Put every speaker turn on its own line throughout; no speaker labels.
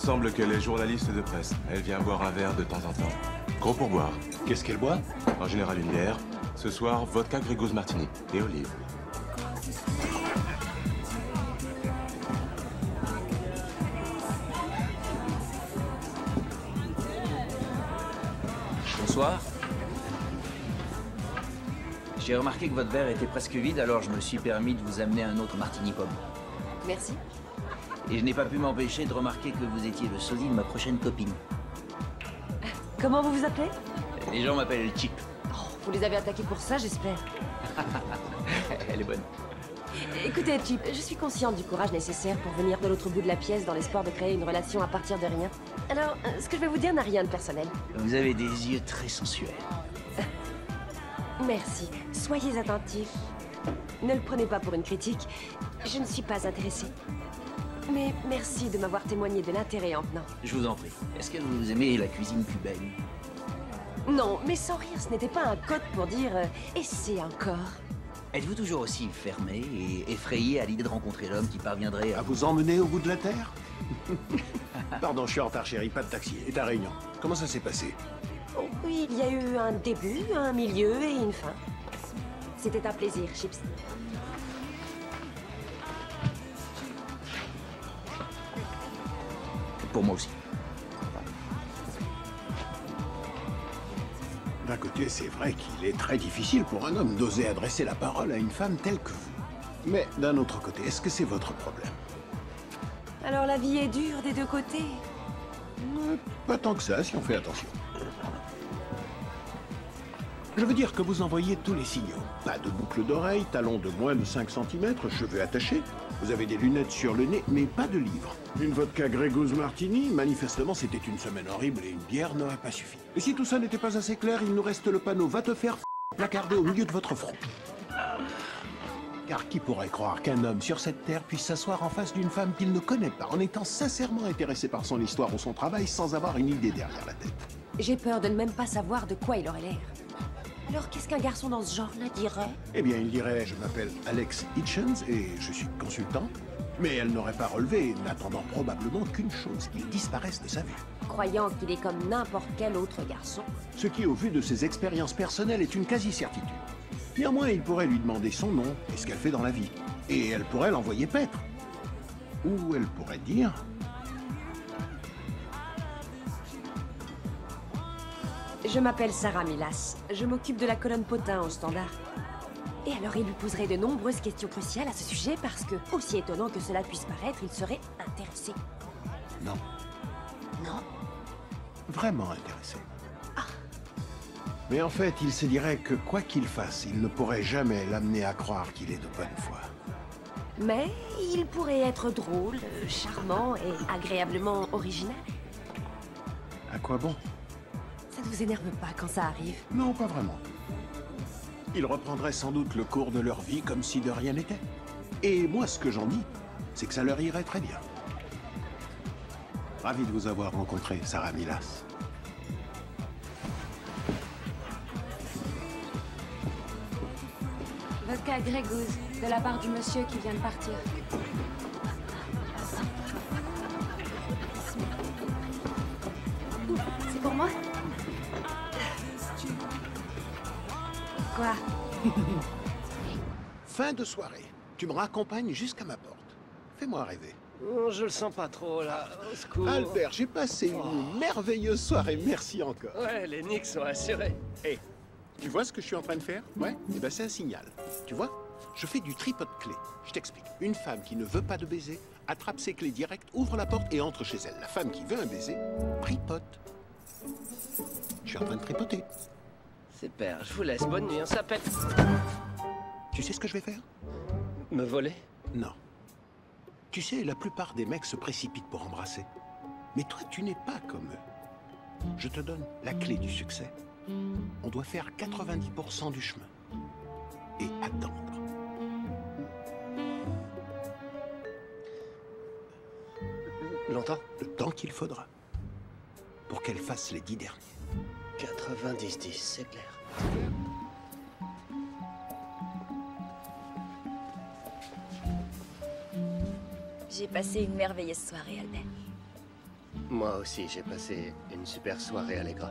semble qu'elle est journaliste de presse. Elle vient boire un verre de temps en temps. Gros pourboire.
Qu'est-ce qu'elle boit?
En général une bière. Ce soir, vodka Grégouze Martini et olive.
Bonsoir. J'ai remarqué que votre verre était presque vide, alors je me suis permis de vous amener un autre martini pomme.
Merci.
Et je n'ai pas pu m'empêcher de remarquer que vous étiez le sosie de ma prochaine copine.
Comment vous vous appelez?
Les gens m'appellent Chip.
Oh, vous les avez attaqués pour ça, j'espère.
Elle est bonne.
Écoutez, Chip, je suis consciente du courage nécessaire pour venir de l'autre bout de la pièce dans l'espoir de créer une relation à partir de rien. Alors, ce que je vais vous dire n'a rien de personnel.
Vous avez des yeux très sensuels.
Merci. Soyez attentifs. Ne le prenez pas pour une critique. Je ne suis pas intéressée. Mais merci de m'avoir témoigné de l'intérêt en venant.
Je vous en prie. Est-ce que vous aimez la cuisine cubaine?
Non, mais sans rire, ce n'était pas un code pour dire essaie encore.
Êtes-vous toujours aussi fermé et effrayé à l'idée de rencontrer l'homme qui parviendrait
À vous emmener au bout de la Terre? Pardon, je suis en retard, chérie, pas de taxi. Et ta réunion? Comment ça s'est passé?
Oh, oui, il y a eu un début, un milieu et une fin. C'était un plaisir, Chips.
Pour moi aussi.
D'un côté, c'est vrai qu'il est très difficile pour un homme d'oser adresser la parole à une femme telle que vous. Mais d'un autre côté, est-ce que c'est votre problème?
Alors la vie est dure des deux côtés.
Pas tant que ça, si on fait attention. Je veux dire que vous envoyez tous les signaux. Pas de boucle d'oreille, talons de moins de 5 cm, cheveux attachés. Vous avez des lunettes sur le nez, mais pas de livre. Une vodka Grégouze Martini, manifestement c'était une semaine horrible et une bière n'aurait pas suffi. Et si tout ça n'était pas assez clair, il nous reste le panneau « Va te faire placardé au milieu de votre front ». Car qui pourrait croire qu'un homme sur cette terre puisse s'asseoir en face d'une femme qu'il ne connaît pas, en étant sincèrement intéressé par son histoire ou son travail, sans avoir une idée derrière la tête?
J'ai peur de ne même pas savoir de quoi il aurait l'air. Alors qu'est-ce qu'un garçon dans ce genre-là dirait?
Eh bien, il dirait « Je m'appelle Alex Hitchens et je suis consultant ». Mais elle n'aurait pas relevé, n'attendant probablement qu'une chose, qu'il disparaisse de sa vue.
Croyant qu'il est comme n'importe quel autre garçon.
Ce qui, au vu de ses expériences personnelles, est une quasi-certitude. Néanmoins, il pourrait lui demander son nom et ce qu'elle fait dans la vie. Et elle pourrait l'envoyer paître. Ou elle pourrait dire...
Je m'appelle Sarah Milas. Je m'occupe de la colonne Potin au Standard. Et alors il lui poserait de nombreuses questions cruciales à ce sujet parce que, aussi étonnant que cela puisse paraître, il serait intéressé.
Non.
Non?
Vraiment intéressé. Mais en fait, il se dirait que quoi qu'il fasse, il ne pourrait jamais l'amener à croire qu'il est de bonne foi.
Mais il pourrait être drôle, charmant et agréablement original.
À quoi bon?
Ça ne vous énerve pas quand ça arrive?
Non, pas vraiment. Ils reprendraient sans doute le cours de leur vie comme si de rien n'était. Et moi, ce que j'en dis, c'est que ça leur irait très bien. Ravi de vous avoir rencontré, Sarah Milas.
Vodka Grégouze, de la part du monsieur qui vient de partir. C'est pour moi? Quoi?
Fin de soirée. Tu me raccompagnes jusqu'à ma porte. Fais-moi rêver.
Oh, je le sens pas trop, là. Au secours.
Albert, j'ai passé une merveilleuse soirée. Merci encore.
Ouais, les Knicks sont assurés.
Hé, tu vois ce que je suis en train de faire? Ouais. Eh ben, c'est un signal. Tu vois? Je fais du tripode clé. Je t'explique. Une femme qui ne veut pas de baiser attrape ses clés directes, ouvre la porte et entre chez elle. La femme qui veut un baiser tripote. Je suis en train de tripoter.
Super, je vous laisse. Bonne nuit, on s'appelle.
Tu sais ce que je vais faire?
Me voler?
Non. Tu sais, la plupart des mecs se précipitent pour embrasser. Mais toi, tu n'es pas comme eux. Je te donne la clé du succès. On doit faire 90% du chemin. Et attendre.
Longtemps?
Le temps qu'il faudra. Pour qu'elle fasse les 10 derniers.
90-10, c'est clair.
J'ai passé une merveilleuse soirée, Albert.
Moi aussi, j'ai passé une super soirée à Allegra.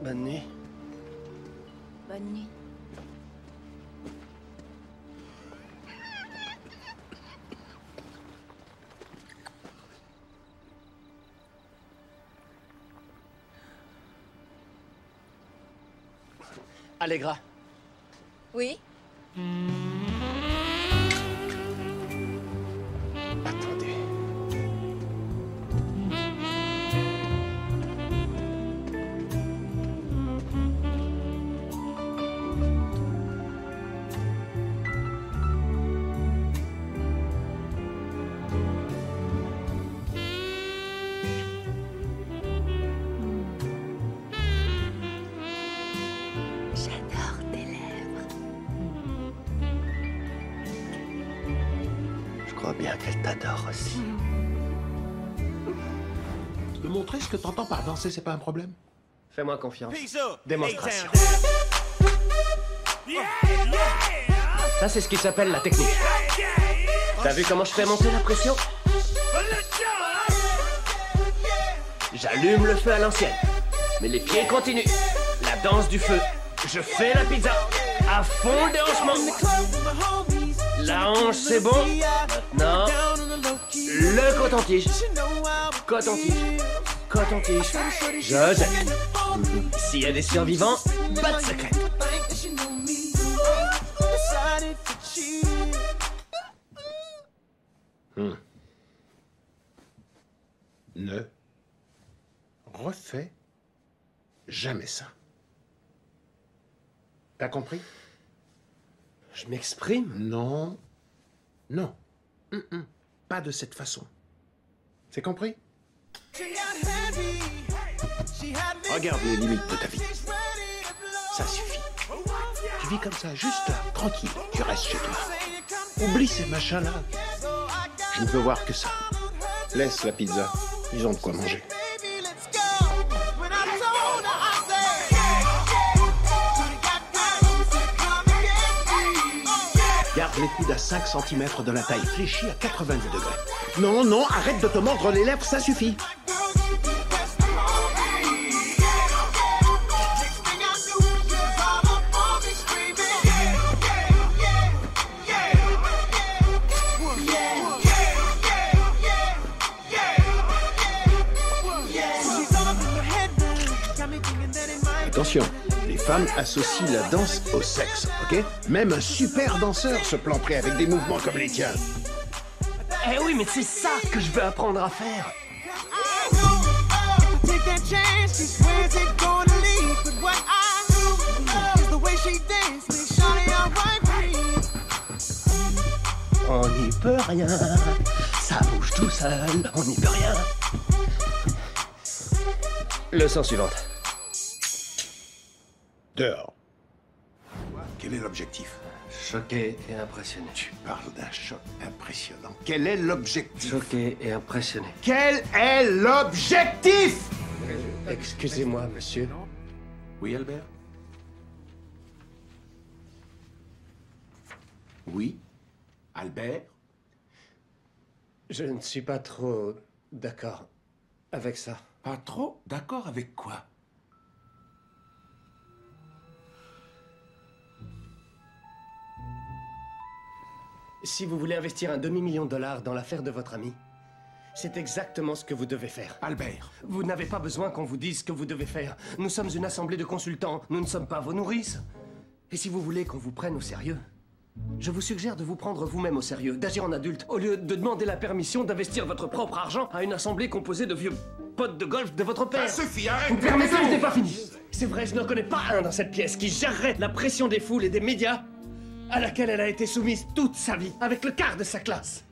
Bonne nuit.
Bonne nuit.
Allegra.
Oui?
Attendez.
J'adore tes lèvres.
Je crois bien qu'elle t'adore aussi.
Tu peux montrer ce que t'entends par danser, c'est pas un problème?
Fais-moi confiance. Démonstration. Ça, c'est ce qui s'appelle la technique. T'as vu comment je fais monter la pression? J'allume le feu à l'ancienne. Mais les pieds continuent. La danse du feu. Je fais la pizza. À fond le déhanchement. La hanche, c'est bon. Maintenant, le coton-tige. Coton-tige. Coton-tige. Je jette. S'il y a des survivants, pas de secret.
Ne refais jamais ça. T'as compris?
Je m'exprime.
Non. Non. Pas de cette façon. C'est compris? Regarde les limites de ta vie. Ça suffit. Tu vis comme ça, juste là, tranquille. Tu restes chez toi. Oublie ces machins-là. Je ne veux voir que ça. Laisse la pizza. Ils ont de quoi manger. Garde les coudes à 5 cm de la taille, fléchis à 90 degrés. Non, non, arrête de te mordre les lèvres, ça suffit. Attention, les femmes associent la danse au sexe, ok? Même un super danseur se planterait avec des mouvements comme les tiens.
Eh oui, mais c'est ça que je veux apprendre à faire. On n'y peut rien. Ça bouge tout seul. On n'y peut rien. Leçon suivante.
Dehors. Quel est l'objectif?
Choqué et impressionné.
Tu parles d'un choc impressionnant. Quel est l'objectif?
Choqué et impressionné.
Quel est l'objectif?
Excusez-moi, monsieur.
Oui, Albert? Oui, Albert?
Je ne suis pas trop d'accord avec ça.
Pas trop d'accord avec quoi?
Si vous voulez investir un demi-million de dollars dans l'affaire de votre ami, c'est exactement ce que vous devez faire.
Albert.
Vous n'avez pas besoin qu'on vous dise ce que vous devez faire. Nous sommes une assemblée de consultants, nous ne sommes pas vos nourrices. Et si vous voulez qu'on vous prenne au sérieux, je vous suggère de vous prendre vous-même au sérieux, d'agir en adulte, au lieu de demander la permission d'investir votre propre argent à une assemblée composée de vieux potes de golf de votre père.
Ça suffit, arrête!
Vous permettez, je n'ai pas fini. C'est vrai, je n'en connais pas un dans cette pièce qui gérerait la pression des foules et des médias à laquelle elle a été soumise toute sa vie, avec le quart de sa classe.